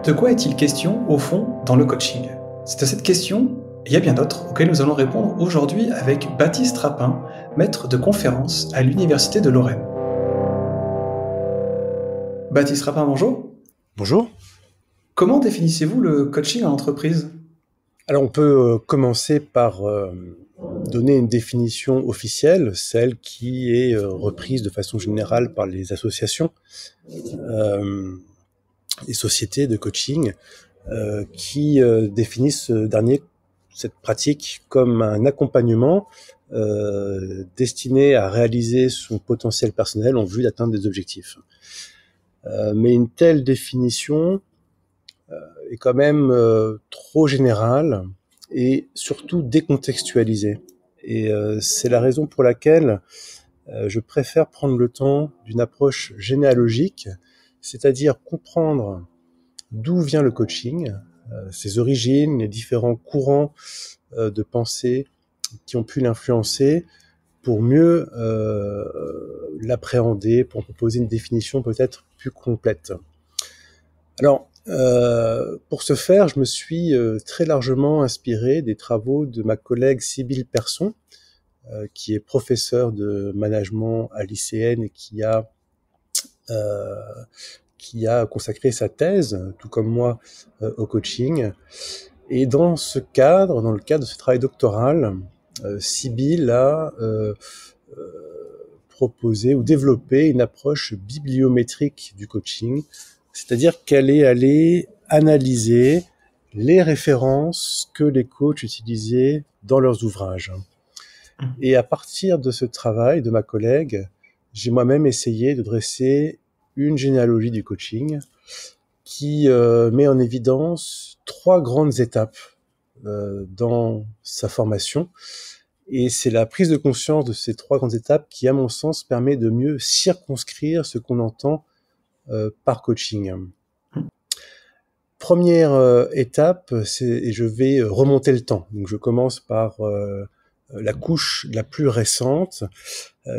De quoi est-il question, au fond, dans le coaching? C'est à cette question, et il y a bien d'autres, auxquelles nous allons répondre aujourd'hui avec Baptiste Rapin, maître de conférence à l'Université de Lorraine. Baptiste Rapin, bonjour. Bonjour. Comment définissez-vous le coaching en entreprise? Alors, on peut commencer par donner une définition officielle, celle qui est reprise de façon générale par les associations et sociétés de coaching qui définissent cette pratique comme un accompagnement destiné à réaliser son potentiel personnel en vue d'atteindre des objectifs. Mais une telle définition est quand même trop générale et surtout décontextualisée. Et c'est la raison pour laquelle je préfère prendre le temps d'une approche généalogique, c'est-à-dire comprendre d'où vient le coaching, ses origines, les différents courants de pensée qui ont pu l'influencer, pour mieux l'appréhender, pour proposer une définition peut-être plus complète. Alors, pour ce faire, je me suis très largement inspiré des travaux de ma collègue Sybille Persson, qui est professeure de management à l'ICN et qui a consacré sa thèse, tout comme moi, au coaching. Et dans le cadre de ce travail doctoral, Sybille a proposé ou développé une approche bibliométrique du coaching, c'est-à-dire qu'elle est allée analyser les références que les coachs utilisaient dans leurs ouvrages. Et à partir de ce travail de ma collègue, j'ai moi-même essayé de dresser une généalogie du coaching qui met en évidence 3 grandes étapes dans sa formation. Et c'est la prise de conscience de ces 3 grandes étapes qui, à mon sens, permet de mieux circonscrire ce qu'on entend par coaching. Première étape, et je vais remonter le temps. Donc je commence par la couche la plus récente,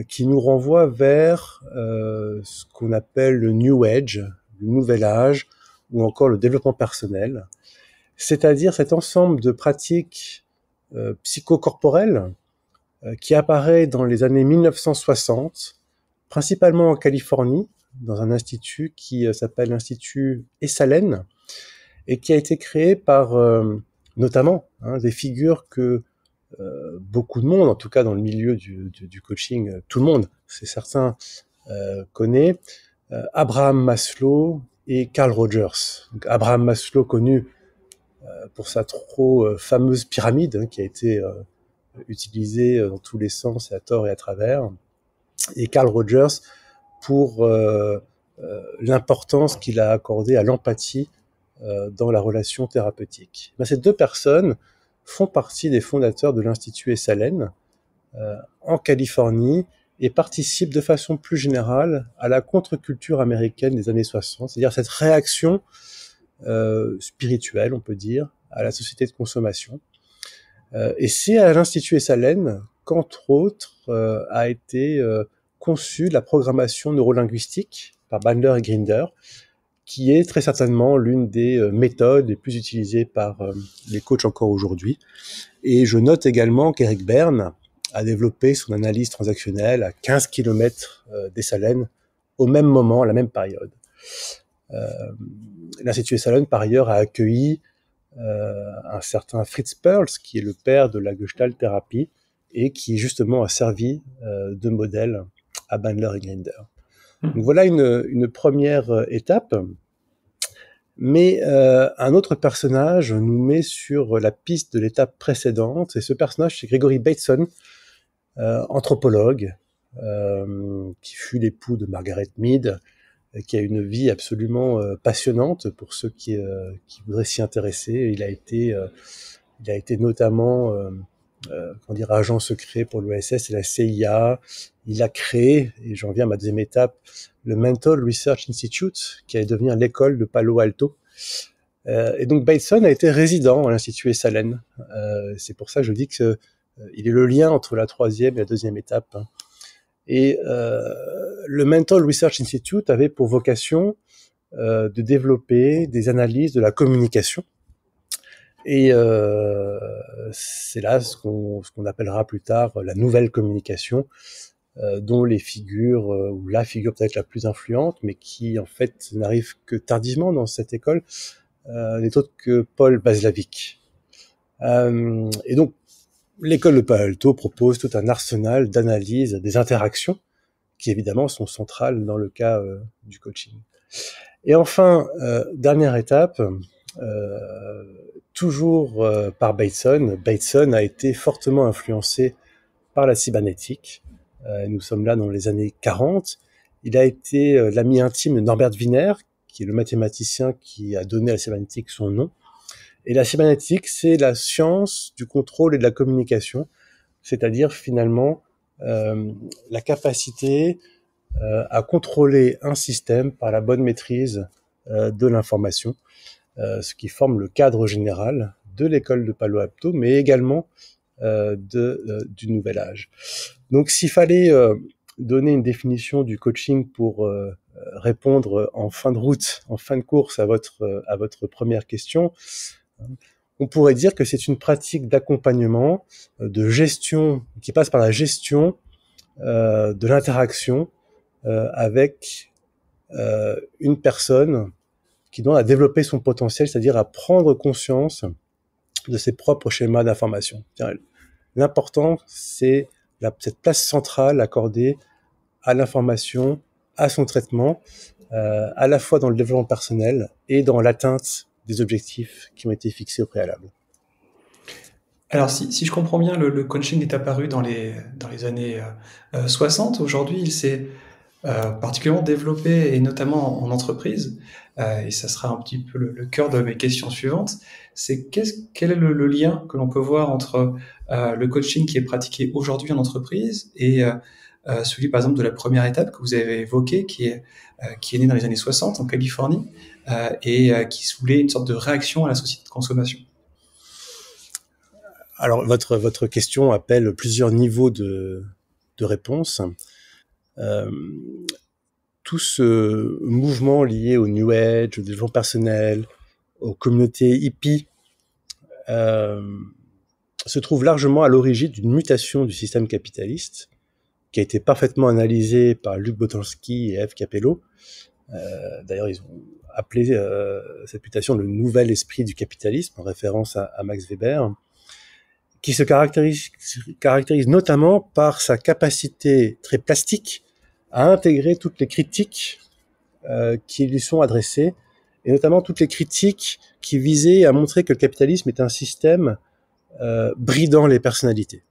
qui nous renvoie vers ce qu'on appelle le New Age, le nouvel âge, ou encore le développement personnel, c'est-à-dire cet ensemble de pratiques psychocorporelles qui apparaît dans les années 1960, principalement en Californie, dans un institut qui s'appelle l'Institut Esalen, et qui a été créé par notamment des figures que beaucoup de monde, en tout cas dans le milieu du coaching, tout le monde, c'est certain, connaît, Abraham Maslow et Carl Rogers. Donc, Abraham Maslow, connu pour sa trop fameuse pyramide, qui a été utilisée dans tous les sens, et à tort et à travers, et Carl Rogers pour l'importance qu'il a accordée à l'empathie dans la relation thérapeutique. Ces 2 personnes font partie des fondateurs de l'Institut Esalen en Californie et participent de façon plus générale à la contre-culture américaine des années 60, c'est-à-dire cette réaction spirituelle, on peut dire, à la société de consommation. Et c'est à l'Institut Esalen qu'entre autres a été conçue la programmation neurolinguistique par Bandler et Grinder, qui est très certainement l'une des méthodes les plus utilisées par les coachs encore aujourd'hui. Et je note également qu'Eric Berne a développé son analyse transactionnelle à 15 km d'Esalen au même moment, à la même période. L'Institut Esalen, par ailleurs, a accueilli un certain Fritz Perls, qui est le père de la Gestalt thérapie, et qui justement a servi de modèle à Bandler et Grinder. Donc voilà une première étape. Mais un autre personnage nous met sur la piste de l'étape précédente, et ce personnage, c'est Gregory Bateson, anthropologue, qui fut l'époux de Margaret Mead, qui a une vie absolument passionnante pour ceux qui voudraient s'y intéresser. Il a été notamment agent secret pour l'OSS et la CIA. Il a créé, et j'en viens à ma deuxième étape, le Mental Research Institute, qui allait devenir l'école de Palo Alto. Et donc Bateson a été résident à l'Institut Esalen. C'est pour ça que je dis que il est le lien entre la troisième et la deuxième étape. Et le Mental Research Institute avait pour vocation de développer des analyses de la communication. Et c'est là ce qu'on appellera plus tard la nouvelle communication, dont les figures, ou la figure peut-être la plus influente, mais qui en fait n'arrive que tardivement dans cette école, n'est autre que Paul Watzlawick. Et donc, l'école de Palo Alto propose tout un arsenal d'analyses des interactions qui évidemment sont centrales dans le cas du coaching. Et enfin, dernière étape, toujours par Bateson. Bateson a été fortement influencé par la cybernétique. Nous sommes là dans les années 40. Il a été l'ami intime de Norbert Wiener, qui est le mathématicien qui a donné à la cybernétique son nom. Et la cybernétique, c'est la science du contrôle et de la communication, c'est-à-dire finalement la capacité à contrôler un système par la bonne maîtrise de l'information, ce qui forme le cadre général de l'école de Palo Alto, mais également du nouvel âge. Donc s'il fallait donner une définition du coaching pour répondre en fin de route, en fin de course à votre première question, on pourrait dire que c'est une pratique d'accompagnement, de gestion, qui passe par la gestion de l'interaction avec une personne qui doit développer son potentiel, c'est-à-dire à prendre conscience de ses propres schémas d'information. L'important, c'est cette place centrale accordée à l'information, à son traitement, à la fois dans le développement personnel et dans l'atteinte des objectifs qui ont été fixés au préalable. Alors, si je comprends bien, le coaching est apparu dans les années 60. Aujourd'hui, il s'est particulièrement développé, et notamment en entreprise. Et ça sera un petit peu le cœur de mes questions suivantes. C'est quel est le lien que l'on peut voir entre le coaching qui est pratiqué aujourd'hui en entreprise et celui, par exemple, de la première étape que vous avez évoquée, qui est né dans les années 60 en Californie, et qui voulait une sorte de réaction à la société de consommation. Alors, votre question appelle plusieurs niveaux de réponse. Tout ce mouvement lié au New Age, au développement personnel, aux communautés hippies, se trouve largement à l'origine d'une mutation du système capitaliste qui a été parfaitement analysée par Luc Boltanski et Eve Capello. D'ailleurs, ils ont appelé cette mutation le nouvel esprit du capitalisme, en référence à Max Weber, qui se caractérise notamment par sa capacité très plastique à intégrer toutes les critiques qui lui sont adressées, et notamment toutes les critiques qui visaient à montrer que le capitalisme est un système bridant les personnalités.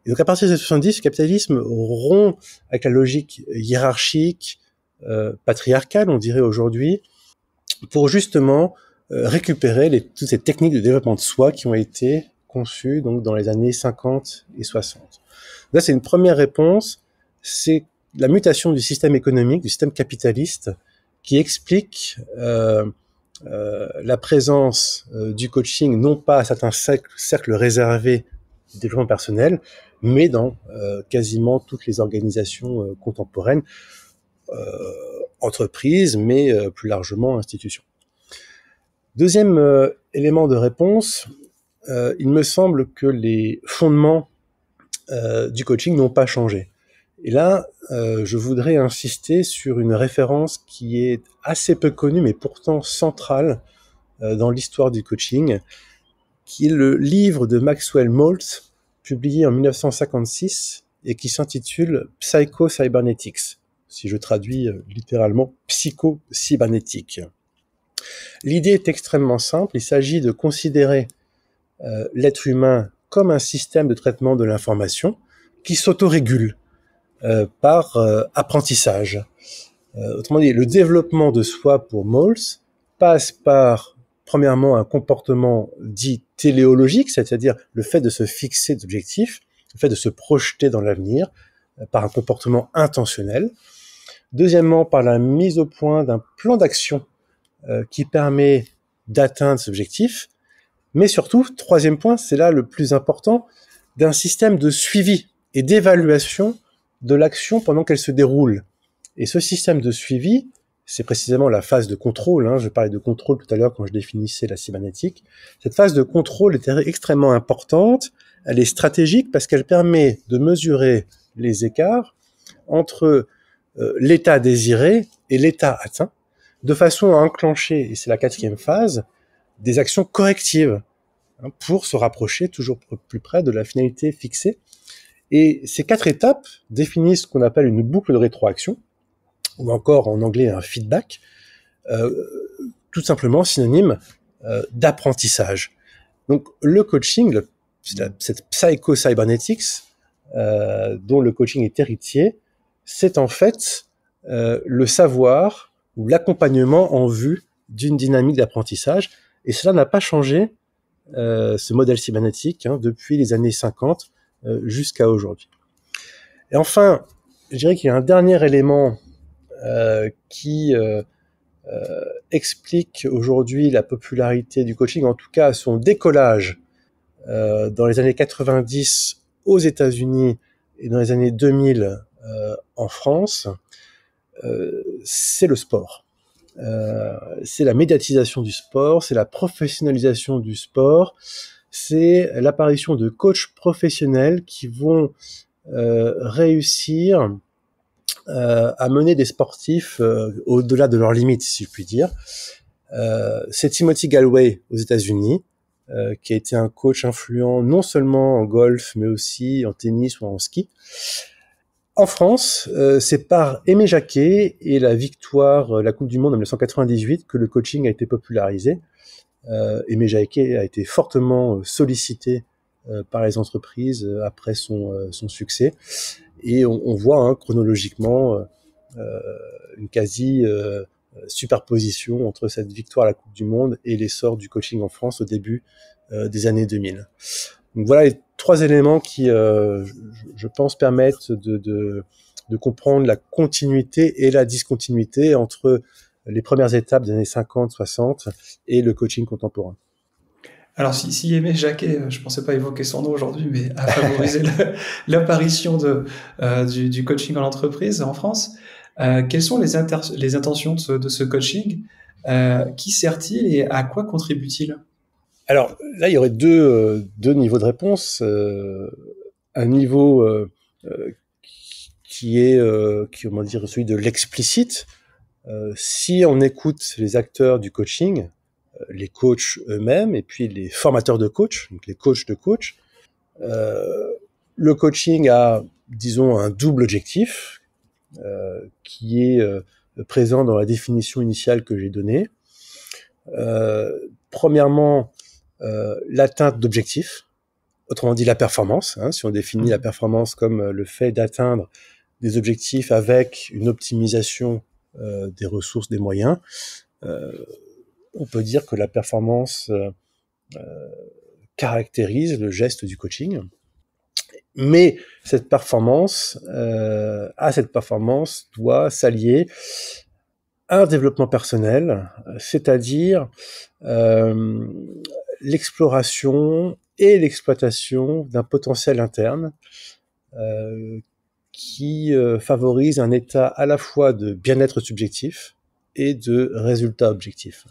Et donc à partir des années 70, le capitalisme rompt avec la logique hiérarchique, patriarcale, on dirait aujourd'hui, pour justement récupérer toutes ces techniques de développement de soi qui ont été conçues donc dans les années 50 et 60. Là, c'est une première réponse, c'est la mutation du système économique, du système capitaliste, qui explique la présence du coaching, non pas à certains cercles réservés du développement personnel, mais dans quasiment toutes les organisations contemporaines, entreprises, mais plus largement institutions. Deuxième élément de réponse, il me semble que les fondements du coaching n'ont pas changé. Et là, je voudrais insister sur une référence qui est assez peu connue, mais pourtant centrale dans l'histoire du coaching, qui est le livre de Maxwell Maltz, publié en 1956, et qui s'intitule Psycho-Cybernetics, si je traduis littéralement psycho-cybernétique. L'idée est extrêmement simple, il s'agit de considérer l'être humain comme un système de traitement de l'information qui s'autorégule par apprentissage. Autrement dit, le développement de soi pour Maltz passe par, premièrement, un comportement dit téléologique, c'est-à-dire le fait de se fixer d'objectifs, le fait de se projeter dans l'avenir, par un comportement intentionnel. Deuxièmement, par la mise au point d'un plan d'action qui permet d'atteindre ces objectifs. Mais surtout, troisième point, c'est là le plus important, d'un système de suivi et d'évaluation de l'action pendant qu'elle se déroule. Et ce système de suivi, c'est précisément la phase de contrôle. Hein. Je parlais de contrôle tout à l'heure quand je définissais la cybernétique. Cette phase de contrôle est extrêmement importante. Elle est stratégique parce qu'elle permet de mesurer les écarts entre l'état désiré et l'état atteint, de façon à enclencher, et c'est la quatrième phase, des actions correctives hein, pour se rapprocher toujours plus près de la finalité fixée. Et ces 4 étapes définissent ce qu'on appelle une boucle de rétroaction, ou encore en anglais un feedback, tout simplement synonyme d'apprentissage. Donc le coaching, cette psycho-cybernetics, dont le coaching est héritier, c'est en fait le savoir ou l'accompagnement en vue d'une dynamique d'apprentissage. Et cela n'a pas changé, ce modèle cybernétique, hein, depuis les années 50 jusqu'à aujourd'hui. Et enfin, je dirais qu'il y a un dernier élément qui explique aujourd'hui la popularité du coaching, en tout cas son décollage dans les années 90 aux États-Unis et dans les années 2000 en France, c'est le sport. C'est la médiatisation du sport, c'est la professionnalisation du sport, c'est l'apparition de coachs professionnels qui vont réussir à mener des sportifs au-delà de leurs limites, si je puis dire. C'est Timothy Gallwey aux États-Unis, qui a été un coach influent non seulement en golf, mais aussi en tennis ou en ski. En France, c'est par Aimé Jacquet et la victoire, la Coupe du Monde en 1998, que le coaching a été popularisé. Aimé Jacquet a été fortement sollicité par les entreprises après son succès. Et on voit hein, chronologiquement une quasi superposition entre cette victoire à la Coupe du Monde et l'essor du coaching en France au début des années 2000. Donc voilà les 3 éléments qui, je pense, permettent de comprendre la continuité et la discontinuité entre les premières étapes des années 50-60 et le coaching contemporain. Alors, si Aimé Jacquet, je pensais pas évoquer son nom aujourd'hui, mais a favorisé l'apparition du coaching en entreprise en France, quelles sont les intentions de ce coaching? Qui sert-il et à quoi contribue-t-il? Alors là, il y aurait deux niveaux de réponse. Un niveau qui est, comment dire, celui de l'explicite. Si on écoute les acteurs du coaching, les coachs eux-mêmes et puis les formateurs de coachs, donc les coachs de coachs, le coaching a, disons, un double objectif qui est présent dans la définition initiale que j'ai donnée. Premièrement, l'atteinte d'objectifs, autrement dit la performance. Hein, si on définit la performance comme le fait d'atteindre des objectifs avec une optimisation des ressources, des moyens, on peut dire que la performance caractérise le geste du coaching. Mais cette performance, à cette performance doit s'allier un développement personnel, c'est-à-dire l'exploration et l'exploitation d'un potentiel interne qui favorise un état à la fois de bien-être subjectif et de résultats objectifs.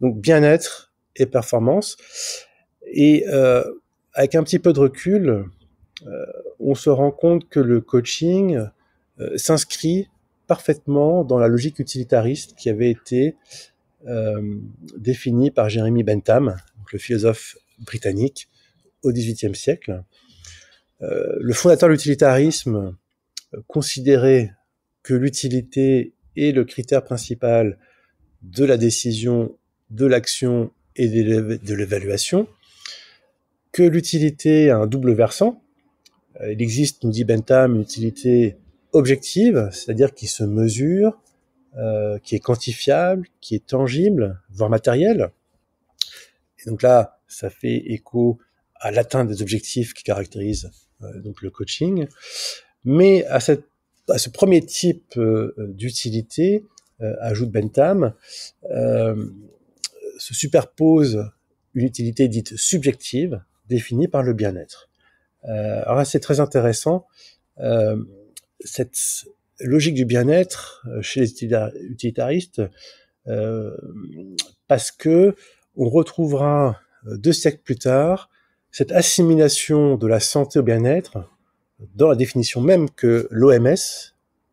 Donc bien-être et performance. Et avec un petit peu de recul, on se rend compte que le coaching s'inscrit parfaitement dans la logique utilitariste qui avait été définie par Jeremy Bentham, donc le philosophe britannique, au XVIIIe siècle. Le fondateur de l'utilitarisme considérait que l'utilité est le critère principal de la décision, de l'action et de l'évaluation, que l'utilité a un double versant. Il existe, nous dit Bentham, une utilité objective, c'est-à-dire qui se mesure, qui est quantifiable, qui est tangible, voire matérielle. Et donc là, ça fait écho à l'atteinte des objectifs qui caractérisent donc le coaching. Mais à ce premier type d'utilité, ajoute Bentham, se superpose une utilité dite subjective, définie par le bien-être. Alors là, c'est très intéressant. Cette logique du bien-être chez les utilitaristes, parce que on retrouvera 2 siècles plus tard cette assimilation de la santé au bien-être dans la définition même que l'OMS,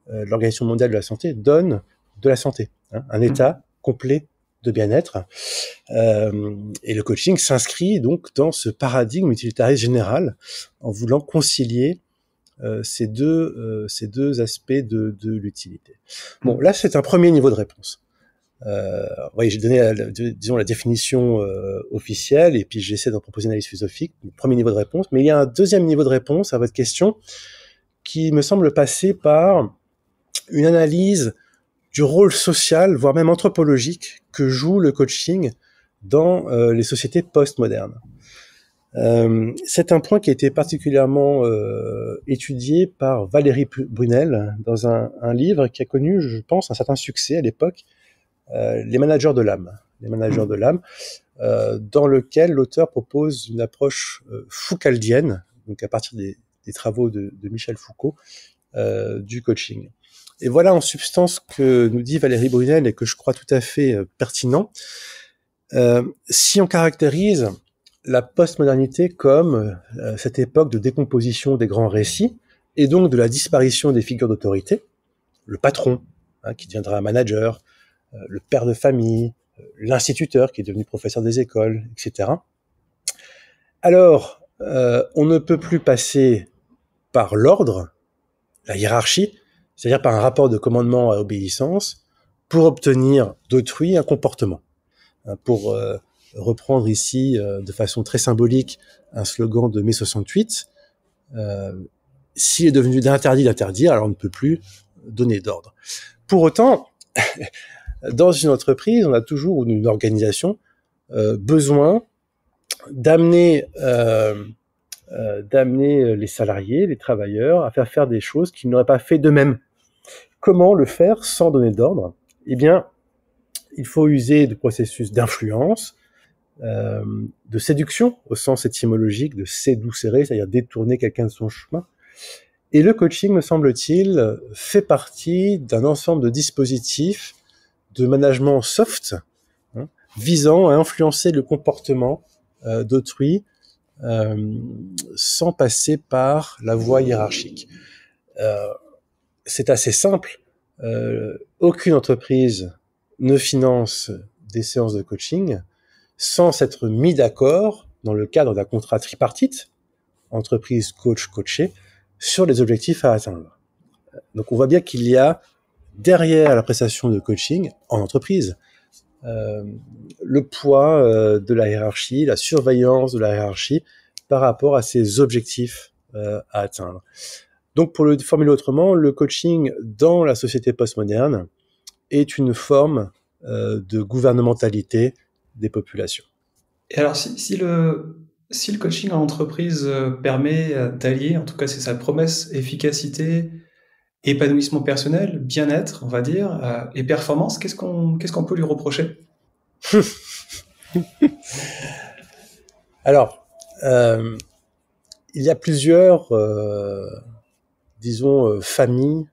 l'Organisation mondiale de la santé, donne de la santé, hein, un état complet de bien-être. Et le coaching s'inscrit donc dans ce paradigme utilitariste général en voulant concilier ces deux aspects de l'utilité. Bon, là, c'est un premier niveau de réponse. Oui, j'ai donné, disons, la définition officielle, et puis j'essaie d'en proposer une analyse philosophique, le premier niveau de réponse. Mais il y a un deuxième niveau de réponse à votre question qui me semble passer par une analyse du rôle social, voire même anthropologique, que joue le coaching dans les sociétés postmodernes. C'est un point qui a été particulièrement étudié par Valérie Brunel dans un livre qui a connu, je pense, un certain succès à l'époque, Les managers de l'âme. Les managers de l'âme, dans lequel l'auteur propose une approche foucaldienne, donc à partir des travaux de Michel Foucault, du coaching. Et voilà en substance que nous dit Valérie Brunel et que je crois tout à fait pertinent. Si on caractérise la postmodernité comme cette époque de décomposition des grands récits et donc de la disparition des figures d'autorité, le patron qui deviendra un manager, le père de famille, l'instituteur qui est devenu professeur des écoles, etc. Alors, on ne peut plus passer par l'ordre, la hiérarchie, c'est-à-dire par un rapport de commandement à obéissance, pour obtenir d'autrui un comportement. Pour reprendre ici, de façon très symbolique, un slogan de mai 68, s'il est devenu d'interdit d'interdire, alors on ne peut plus donner d'ordre. Pour autant, dans une entreprise, on a toujours, ou une organisation, besoin d'amener les salariés, les travailleurs, à faire des choses qu'ils n'auraient pas fait d'eux-mêmes. Comment le faire sans donner d'ordre? Eh bien, il faut user de processus d'influence, de séduction, au sens étymologique de séducere, c'est-à-dire détourner quelqu'un de son chemin. Et le coaching, me semble-t-il, fait partie d'un ensemble de dispositifs de management soft, visant à influencer le comportement d'autrui sans passer par la voie hiérarchique. C'est assez simple. Aucune entreprise ne finance des séances de coaching sans s'être mis d'accord dans le cadre d'un contrat tripartite, entreprise, coach, coaché, sur les objectifs à atteindre. Donc on voit bien qu'il y a derrière la prestation de coaching en entreprise le poids de la hiérarchie, la surveillance de la hiérarchie par rapport à ces objectifs à atteindre. Donc pour le formuler autrement, le coaching dans la société postmoderne est une forme de gouvernementalité des populations. Et alors si le coaching en entreprise permet d'allier, en tout cas c'est sa promesse, efficacité, épanouissement personnel, bien-être, on va dire, et performance, qu'est-ce qu'on peut lui reprocher? Alors, il y a plusieurs, disons, familles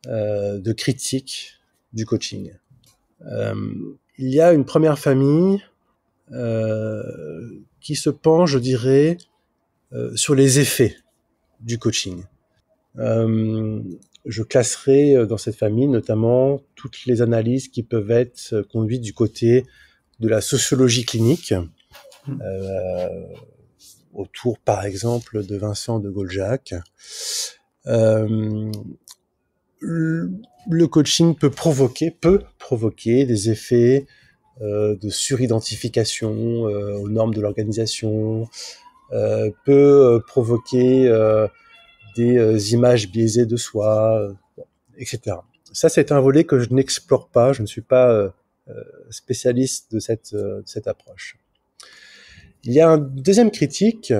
de critiques du coaching. Il y a une première famille qui se penche, je dirais, sur les effets du coaching. Je classerai dans cette famille notamment toutes les analyses qui peuvent être conduites du côté de la sociologie clinique, autour par exemple de Vincent de Goldjacq. Le coaching peut provoquer des effets de suridentification aux normes de l'organisation, peut provoquer des images biaisées de soi, etc. Ça, c'est un volet que je n'explore pas. Je ne suis pas spécialiste de cette approche. Il y a une deuxième critique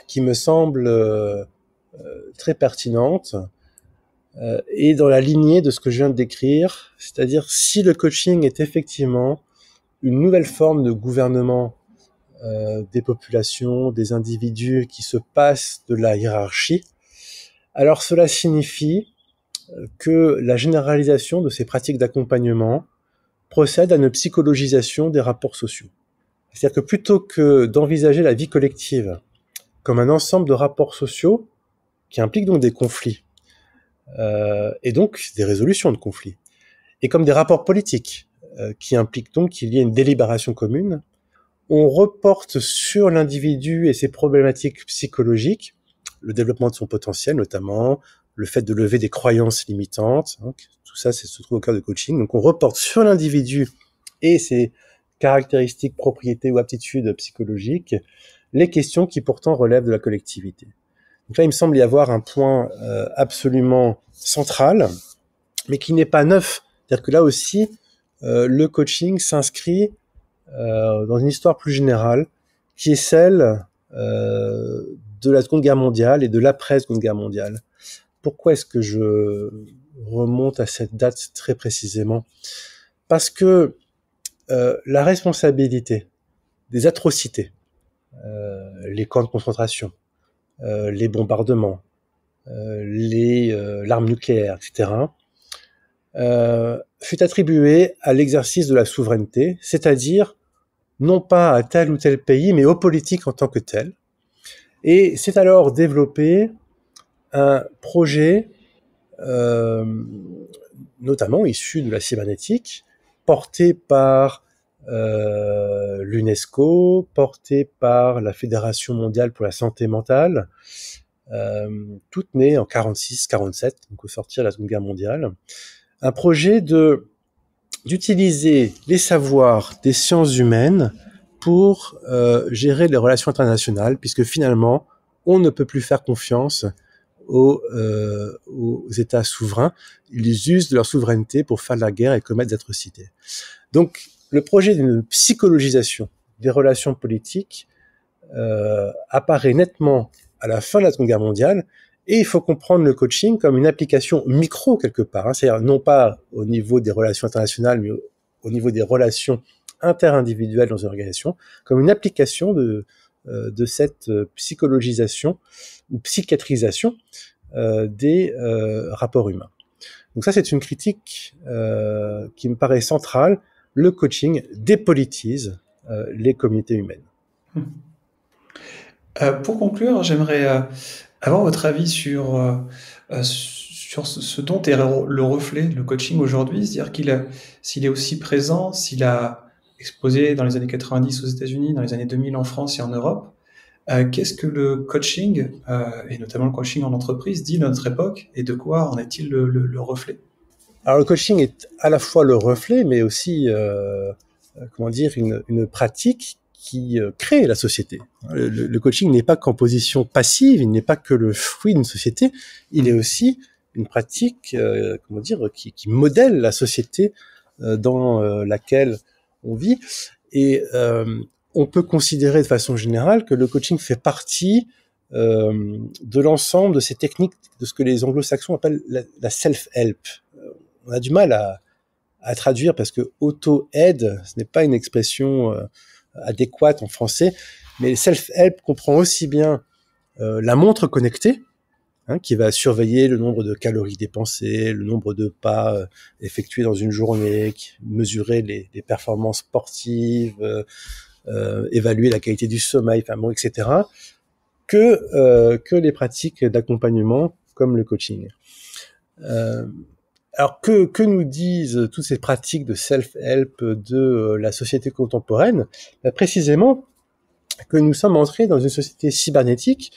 qui me semble très pertinente et dans la lignée de ce que je viens de décrire, c'est-à-dire si le coaching est effectivement une nouvelle forme de gouvernement des populations, des individus qui se passent de la hiérarchie, alors cela signifie que la généralisation de ces pratiques d'accompagnement procède à une psychologisation des rapports sociaux. C'est-à-dire que plutôt que d'envisager la vie collective comme un ensemble de rapports sociaux qui impliquent donc des conflits, et donc des résolutions de conflits, et comme des rapports politiques qui impliquent donc qu'il y ait une délibération commune, on reporte sur l'individu et ses problématiques psychologiques, le développement de son potentiel notamment, le fait de lever des croyances limitantes, hein, tout ça se trouve au cœur de coaching. Donc on reporte sur l'individu et ses caractéristiques, propriétés ou aptitudes psychologiques, les questions qui pourtant relèvent de la collectivité. Donc là, il me semble y avoir un point absolument central, mais qui n'est pas neuf. C'est-à-dire que là aussi, le coaching s'inscrit dans une histoire plus générale, qui est celle de la Seconde Guerre mondiale et de l'après-Seconde Guerre mondiale. Pourquoi est-ce que je remonte à cette date très précisément? Parce que la responsabilité des atrocités, les camps de concentration, les bombardements, l'arme nucléaire, etc., fut attribuée à l'exercice de la souveraineté, c'est-à-dire non pas à tel ou tel pays, mais aux politiques en tant que tel. Et c'est alors développé un projet, notamment issu de la cybernétique, porté par l'UNESCO, porté par la Fédération mondiale pour la santé mentale, toute née en 46-47, donc au sortir de la Seconde Guerre mondiale, un projet d'utiliser les savoirs des sciences humaines pour gérer les relations internationales, puisque finalement, on ne peut plus faire confiance aux États souverains. Ils usent de leur souveraineté pour faire la guerre et commettre des atrocités. Donc, le projet d'une psychologisation des relations politiques apparaît nettement à la fin de la Seconde Guerre mondiale, et il faut comprendre le coaching comme une application micro quelque part, hein, c'est-à-dire non pas au niveau des relations internationales, mais au niveau des relations interindividuelles dans une organisation, comme une application de cette psychologisation ou psychiatrisation des rapports humains. Donc ça, c'est une critique qui me paraît centrale. Le coaching dépolitise les communautés humaines. Pour conclure, j'aimerais avoir votre avis sur ce dont est le reflet, le coaching aujourd'hui, c'est-à-dire s'il est aussi présent, s'il a explosé dans les années 90 aux États-Unis, dans les années 2000 en France et en Europe. Qu'est-ce que le coaching, et notamment le coaching en entreprise, dit de notre époque, et de quoi en est-il le reflet? Alors le coaching est à la fois le reflet, mais aussi une pratique qui crée la société. Le coaching n'est pas qu'en position passive, il n'est pas que le fruit d'une société, il est aussi une pratique qui modèle la société dans laquelle on vit. Et on peut considérer de façon générale que le coaching fait partie de l'ensemble de ces techniques, de ce que les anglo-saxons appellent la self-help. On a du mal à traduire parce que auto-aide, ce n'est pas une expression adéquate en français, mais self-help comprend aussi bien la montre connectée, hein, qui va surveiller le nombre de calories dépensées, le nombre de pas effectués dans une journée, mesurer les performances sportives, évaluer la qualité du sommeil, etc., que les pratiques d'accompagnement comme le coaching. Alors que nous disent toutes ces pratiques de self-help de la société contemporaine? Précisément que nous sommes entrés dans une société cybernétique,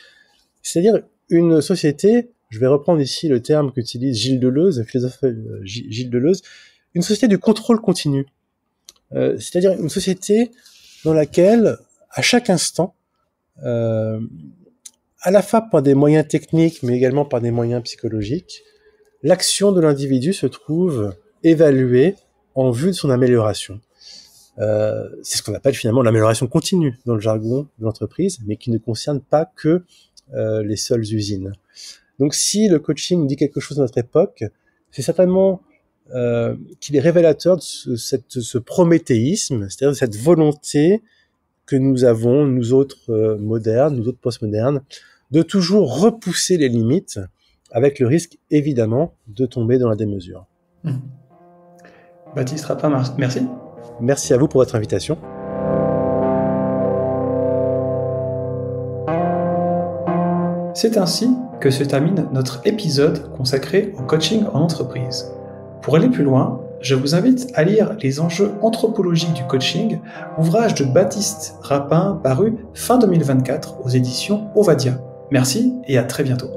c'est-à-dire une société, je vais reprendre ici le terme qu'utilise Gilles Deleuze, le philosophe Gilles Deleuze, une société du contrôle continu. C'est-à-dire une société dans laquelle, à chaque instant, à la fois par des moyens techniques, mais également par des moyens psychologiques, l'action de l'individu se trouve évaluée en vue de son amélioration. C'est ce qu'on appelle finalement l'amélioration continue dans le jargon de l'entreprise, mais qui ne concerne pas que les seules usines. Donc si le coaching dit quelque chose de notre époque, c'est certainement qu'il est révélateur de ce prométhéisme, c'est-à-dire de cette volonté que nous avons, nous autres modernes, nous autres postmodernes, de toujours repousser les limites avec le risque évidemment de tomber dans la démesure. Baptiste Rapin, merci. Merci à vous pour votre invitation. C'est ainsi que se termine notre épisode consacré au coaching en entreprise. Pour aller plus loin, je vous invite à lire Les enjeux anthropologiques du coaching, ouvrage de Baptiste Rapin paru fin 2024 aux éditions Ovadia. Merci et à très bientôt.